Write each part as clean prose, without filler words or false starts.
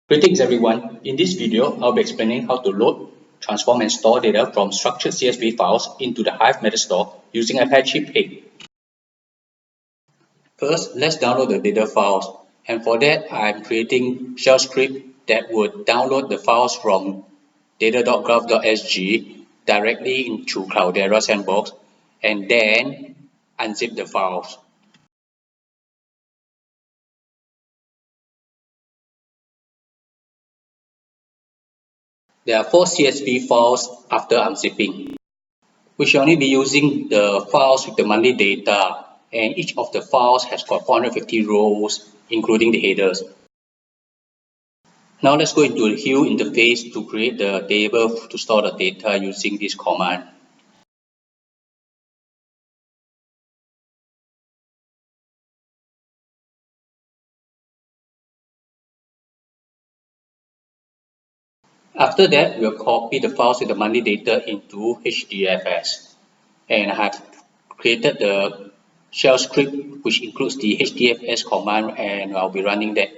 Greetings everyone. In this video, I'll be explaining how to load, transform and store data from structured CSV files into the Hive metastore using Apache Pig. First, let's download the data files, and for that, I'm creating shell script that would download the files from data.graph.sg directly into Cloudera Sandbox and then unzip the files. There are 4 CSV files after unzipping. We should only be using the files with the monthly data, and each of the files has got 450 rows, including the headers. Now let's go into the Hive interface to create the table to store the data using this command. After that, we'll copy the files with the monthly data into HDFS. And I have created the shell script which includes the HDFS command, and I'll be running that.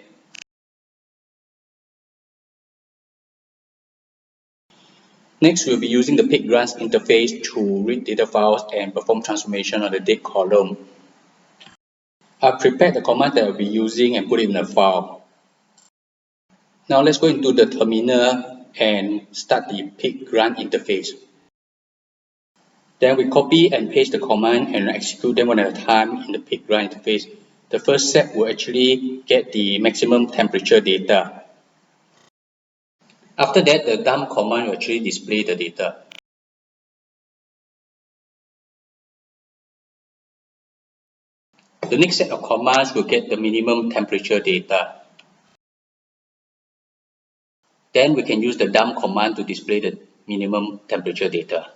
Next, we'll be using the pig runs interface to read data files and perform transformation on the date column. I've prepared the command that I'll be using and put it in a file. Now let's go into the terminal and start the pig run interface. Then we copy and paste the command and execute them one at a time in the pig run interface. The first step will actually get the maximum temperature data. After that, the dump command will actually display the data. The next set of commands will get the minimum temperature data. Then we can use the dump command to display the minimum temperature data.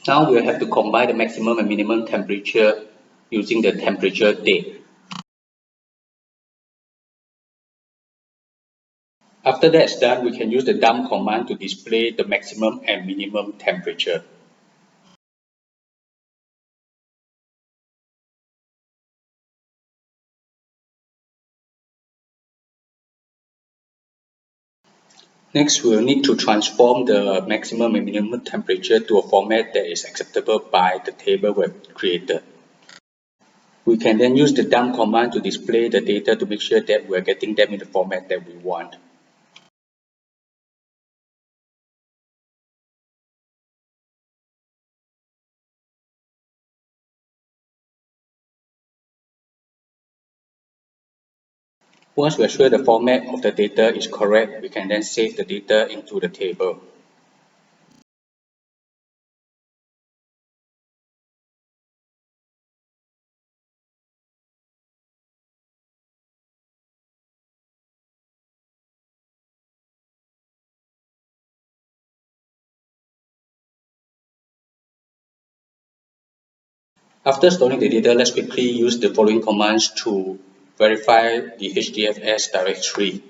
Now we'll have to combine the maximum and minimum temperature using the temperature date. After that's done, we can use the dump command to display the maximum and minimum temperature. Next, we'll need to transform the maximum and minimum temperature to a format that is acceptable by the table we've created. We can then use the dump command to display the data to make sure that we're getting them in the format that we want. Once we're sure the format of the data is correct, we can then save the data into the table. After storing the data, let's quickly use the following commands to verify the HDFS directory.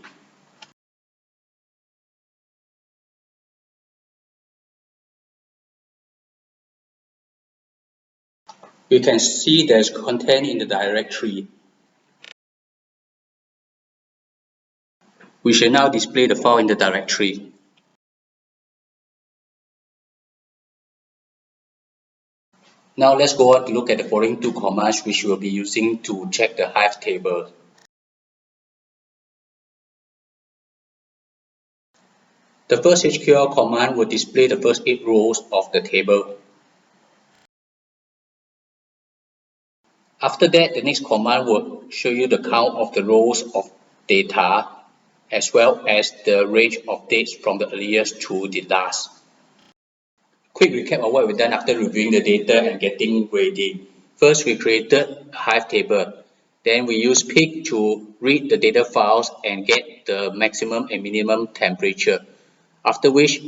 We can see there's content in the directory. We shall now display the file in the directory. Now let's go on to look at the following 2 commands which we'll be using to check the Hive table. The first HQL command will display the first 8 rows of the table. After that, the next command will show you the count of the rows of data as well as the range of dates from the earliest to the last. Quick recap of what we've done after reviewing the data and getting ready. First, we created a Hive table. Then we used Pig to read the data files and get the maximum and minimum temperature. After which,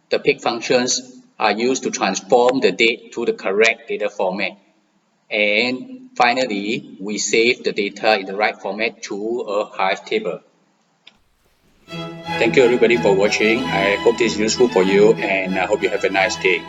the Pig functions are used to transform the date to the correct data format. And finally, we save the data in the right format to a Hive table. Thank you everybody for watching. I hope this is useful for you, and I hope you have a nice day.